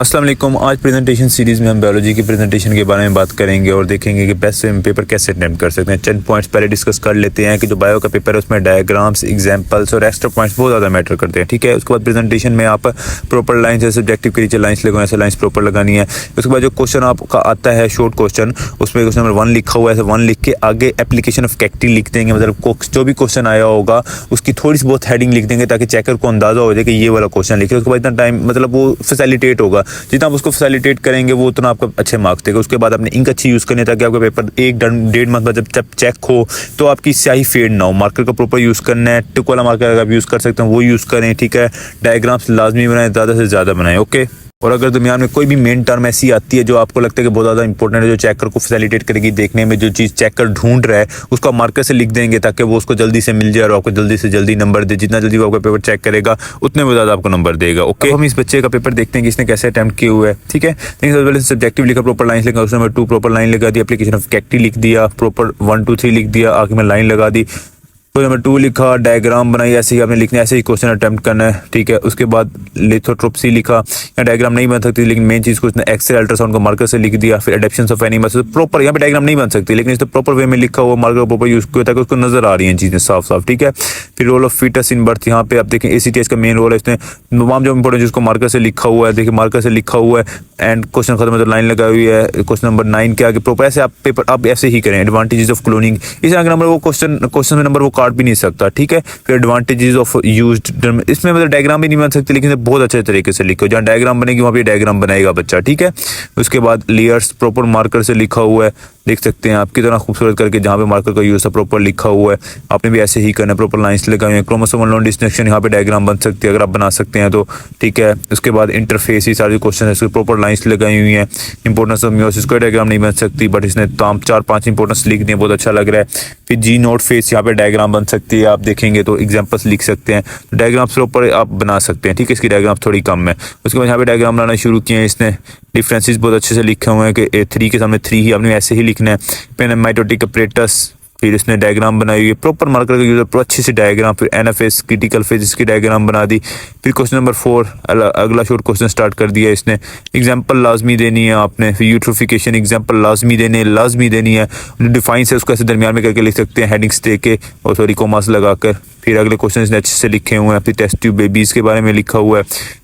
अस्सलाम वालेकुम। आज प्रेजेंटेशन सीरीज़ में हम बायोलॉजी की प्रेजेंटेशन के बारे में बात करेंगे और देखेंगे कि बेस्ट पेपर कैसे अटेम्प्ट कर सकते हैं। चंद पॉइंट्स पहले डिस्कस कर लेते हैं कि जो बायो का पेपर है उसमें डायग्राम्स, एग्जांपल्स और एक्स्ट्रा पॉइंट्स बहुत ज़्यादा मैटर करते हैं। ठीक है, उसके बाद प्रेजेंटेशन में आप प्रॉपर लाइन्स जैसे सब्जेक्टिव के नीचे लाइन्स लगाओ, ऐसे लाइन्स प्रॉपर लगानी है। उसके बाद जो क्वेश्चन आपका आता है शॉर्ट क्वेश्चन, उसमें क्वेश्चन नंबर 1 लिखा हुआ है, 1 लिख के आगे एप्लीकेशन ऑफ कैक्टी लिख देंगे। मतलब जो भी क्वेश्चन आया होगा उसकी थोड़ी सी बहुत हेडिंग लिख देंगे ताकि चेकर को अंदाजा हो जाए कि ये वाला क्वेश्चन लिखे। उसके बाद इतना टाइम मतलब वो फैसिलिटेट होगा, जितना आप उसको फैसिलिटेट करेंगे वो उतना आपका अच्छे मार्क्स देगा। उसके बाद आपने इंक अच्छी यूज़ करनी है ताकि आपका पेपर 1-1.5 मंथ बाद जब चेक हो तो आपकी स्याही फेड ना हो। मार्कर का प्रॉपर यूज़ करना है, टिक वाला मार्कर आप यूज़ कर सकते हैं वो यूज़ करें। ठीक है, डायग्राम्स लाजमी बनाएं, ज़्यादा से ज़्यादा बनाएं। ओके, और अगर दरमियान में कोई भी मेन टर्म ऐसी आती है जो आपको लगता है कि बहुत ज़्यादा इंपॉर्टेंट है, जो चेकर को फैसिलिटेट करेगी देखने में, जो चीज़ चेकर ढूंढ रहा है उसको मार्कर से लिख देंगे ताकि वो उसको जल्दी से मिल जाए और आपको जल्दी से जल्दी नंबर दे। जितना जल्दी वो आपका पेपर चेक करेगा उतने में ज़्यादा आपको नंबर देगा। ओके, हम इस बच्चे का पेपर देखते हैं कि इसने कैसे अटैम्प्ट किए हुए है। ठीक है, लेकिन सबसे पहले सब्जेक्टिव लिखा, प्रॉपर लाइन लिखा, उसमें नंबर 2 प्रॉपर लाइन लगा दी, एप्लीकेशन ऑफ कैक्टी लिख दिया, प्रॉपर 1 2 3 लिख दिया, आगे में लाइन लगा दी, नंबर 2 लिखा, डायग्राम बनाई, ऐसे ही आपने लिखना है, ऐसे ही क्वेश्चन अटेम्प्ट करना है। ठीक है, उसके बाद लिथोट्रिप्सी लिखा, या डायग्राम नहीं बन सकती लेकिन मेन चीज़ को इसने एक्सरे अल्ट्रासाउंड को मार्कर से लिख दिया। फिर एडेप्शंस ऑफ एनिमल्स, प्रॉपर यहाँ पे डायग्राम नहीं बन सकती लेकिन इसने प्रॉपर वे में लिखा हुआ, मार्कर प्रॉपर यूज किया ताकि उसको नजर आ रही है चीज़ें साफ साफ। ठीक है, फिर role of foetus in birth, यहाँ पे आप देखें ACTH का मेन रोल है, इसने तमाम जो इंपॉर्टेंट जिसको मार्कर से लिखा हुआ है, देखिए मार्कर से लिखा हुआ है एंड क्वेश्चन खत्म है तो लाइन लगाई हुई है। क्वेश्चन नंबर 9 के आगे प्रॉपर ऐसे आप पेपर आप ऐसे ही करें। एडवांटेजेस ऑफ क्लोनिंग, इस तरह का नंबर वो क्वेश्चन में नंबर वो काट भी नहीं सकता। ठीक है, फिर एडवांटेजेस ऑफ यूज्ड, इसमें मतलब डायग्राम भी नहीं बन सकते लेकिन बहुत अच्छे तरीके से लिखो, जहाँ डायग्राम बनेगी वहाँ पे डायग्राम बनाएगा बच्चा। ठीक है, उसके बाद लेयर्स प्रॉपर मार्कर से लिखा हुआ है, देख सकते हैं आप कितना खूबसूरत करके जहाँ पे मार्कर का यूज है प्रॉपर लिखा हुआ है। आपने भी ऐसे ही करना है, प्रॉपर लाइंस लगाए हैं। क्रोमोसोमल नॉन डिस्टिंक्शन, यहाँ पे डायग्राम बन सकती है अगर आप बना सकते हैं तो। ठीक है, उसके बाद इंटरफेस, ये सारे क्वेश्चन है इसके प्रॉपर लाइंस लगाई हुई हैं। इंपॉर्टेंस ऑफ मियोसिस, कोई डायग्राम नहीं बन सकती बट इसने 4-5 इंपॉर्टेंस लिख दिए, बहुत अच्छा लग रहा है। फिर जी नोट फेस, यहाँ पे डायग्राम बन सकती है, आप देखेंगे तो एग्जाम्पल्स लिख सकते हैं, डायग्राम्स प्रॉपर आप बना सकते हैं। ठीक है, इसकी डायग्राम थोड़ी कम है। उसके बाद यहाँ पे डायग्राम बनाना शुरू किए हैं इसने, डिफरेंसेस बहुत अच्छे से लिखे हुए हैं कि 3 के सामने 3 ही आपने ऐसे ही लिखना है। पेन माइटोटिक अपरेटस, फिर इसने डायग्राम बनाई हुई है, प्रॉपर मार्कर का यूज़र पर अच्छे से डायग्राम, फिर NFS क्रिटिकल फेज इसकी डायग्राम बना दी। फिर क्वेश्चन नंबर 4 अगला शॉर्ट क्वेश्चन स्टार्ट कर दिया इसने, एग्जांपल लाजमी देनी है आपने। फिर यूट्रोफिकेशन एग्जांपल लाजमी देनी है। डिफाइंस है उसको ऐसे दरमियान में करके लिख सकते हैं, हेडिंग्स दे के और सॉरी कोमास लगाकर। फिर अगले क्वेश्चन इसने अच्छे से लिखे हुए हैं। फिर टेस्ट ट्यूब बेबीज़ के बारे में लिखा हुआ है,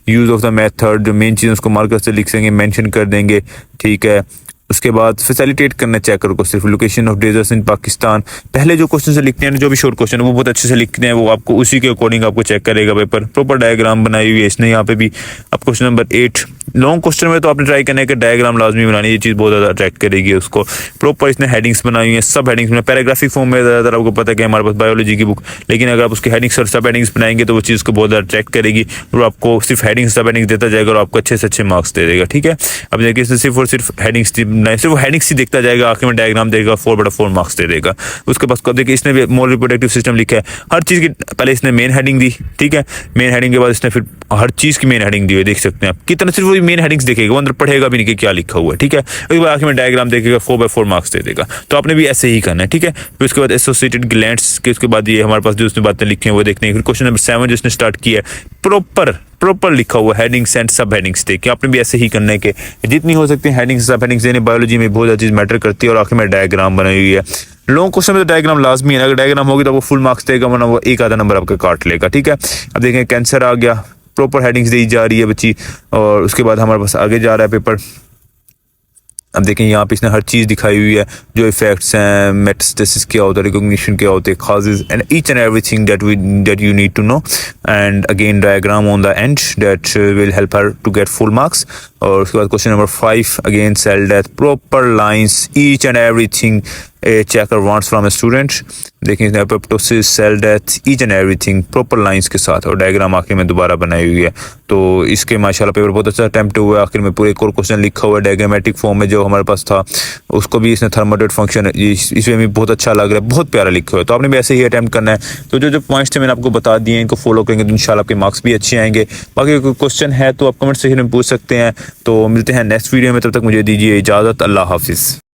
यूज़ ऑफ द मेथड, जो मेन चीज़ उसको मार्कर से लिख देंगे, मेंशन कर देंगे। ठीक है, उसके बाद फैसिलिटेट करना चेकर को, सिर्फ लोकेशन ऑफ डेजर्ट्स इन पाकिस्तान। पहले जो क्वेश्चन से लिखते हैं, जो भी शॉर्ट क्वेश्चन है वो बहुत अच्छे से लिखते हैं, वो आपको उसी के अकॉर्डिंग आपको चेक करेगा पेपर। प्रॉपर डायग्राम बनाई हुई है इसने यहाँ पे भी। अब क्वेश्चन नंबर 8 लॉन्ग क्वेश्चन में तो आपने ट्राई करना है कि डायग्राम लाजमी बनानी, ये चीज़ बहुत ज़्यादा अट्रैक्ट करेगी उसको। प्रॉपर इसने हेडिंग्स बनाई हुई है, सब हेडिंग्स में पैराग्राफिक फॉर्म में ज़्यादातर आपको पता है कि हमारे पास बायोलॉजी की बुक, लेकिन अगर आप उसके हेडिंग्स और सब हेडिंग्स बनाएंगे तो वो चीज़ को बहुत ज़्यादा अट्रैक्ट करेगी और आपको सिर्फ हेडिंग्स सब हेडिंग्स देता जाएगा और आपको अच्छे से अच्छे मार्क्स दे देगा। ठीक है, अब देखिए इसने सिर्फ और सिर्फ हेडिंग्स बनाए, सिर्फ हेडिंग्स ही देखता जाएगा, आखिर में डायग्राम देगा, 4/4 मार्क्स दे देगा। उसके पास देखिए इसने भी मोर रिप्रोडक्टिव सिस्टम लिखा है, हर चीज़ की पहले इसने मेन हेडिंग दी। ठीक है, मेन हेडिंग के बाद इसने फिर हर चीज़ की मेन हेडिंग दी हुई, देख सकते हैं आप कितना, सिर्फ वही मेन हेडिंग्स देखेगा, वो अंदर पढ़ेगा भी नहीं कि क्या लिखा हुआ है। ठीक है, उसके बाद आखिर में डायग्राम देखेगा, 4/4 मार्क्स दे देगा। तो आपने भी ऐसे ही करना है। ठीक है, फिर उसके बाद एसोसिएटेड ग्लैंड्स के, उसके बाद ये हमारे पास जो उसने बातें लिखी हैं वो देखने। फिर क्वेश्चन नंबर 7 जो इसने स्टार्ट किया है, प्रॉपर लिखा हुआ हेडिंग्स एंड सब हेडिंग्स देखिए, आपने भी ऐसे ही करना है कि जितनी हो सकती है हेडिंग्स सब हेडिंग्स देने। बायोलॉजी में बहुत ज़्यादा चीज़ मैटर करती है और आखिर में डायग्राम बनाई हुई है। लॉन्ग क्वेश्चन में तो डायग्राम लाजमी है, अगर डायग्राम होगी तो वो फुल मार्क्स देगा, वरना वो एक आधा नंबर आपका काट लेगा। ठीक है, अब देखें कैंसर आ गया, प्रॉपर हेडिंग्स दी जा रही है बच्ची और उसके बाद हमारे पास आगे जा रहा है पेपर। अब देखें यहाँ पे इसने हर चीज़ दिखाई हुई है, जो इफेक्ट्स हैं, मेटास्टेसिस क्या होता है, रिकॉग्निशन क्या होते हैं, causes and each and everything that you need to know, and again diagram on the end that will help her to get full marks. और उसके बाद question number 5 again cell death, proper lines, each and everything a checker wants from a student. देखिए apoptosis, cell death, each and everything proper lines के साथ, और diagram आखिर में दोबारा बनाई हुई है। तो इसके माशाल्लाह पेपर बहुत अच्छा अटैम्प्ट हुआ है। आखिर में पूरे एक और क्वेश्चन लिखा हुआ है डायग्रामेटिक फॉर्म में जो हमारे पास था, उसको भी इसने थर्मोडेट फंक्शन इसमें भी बहुत अच्छा लग रहा है, बहुत प्यारा लिखा हुआ है। तो आपने भी ऐसे ही अटैम्प्ट करना है। तो जो पॉइंट्स थे मैंने आपको बता दिए, इनको फॉलो करेंगे तो इंशाल्लाह आपके मार्क्स भी अच्छे आएंगे। बाकी कोई क्वेश्चन है तो आप कमेंट सेक्शन में पूछ सकते हैं। तो मिलते हैं नेक्स्ट वीडियो में, तब तक मुझे दीजिए इजाज़त। अल्लाह हाफिज़।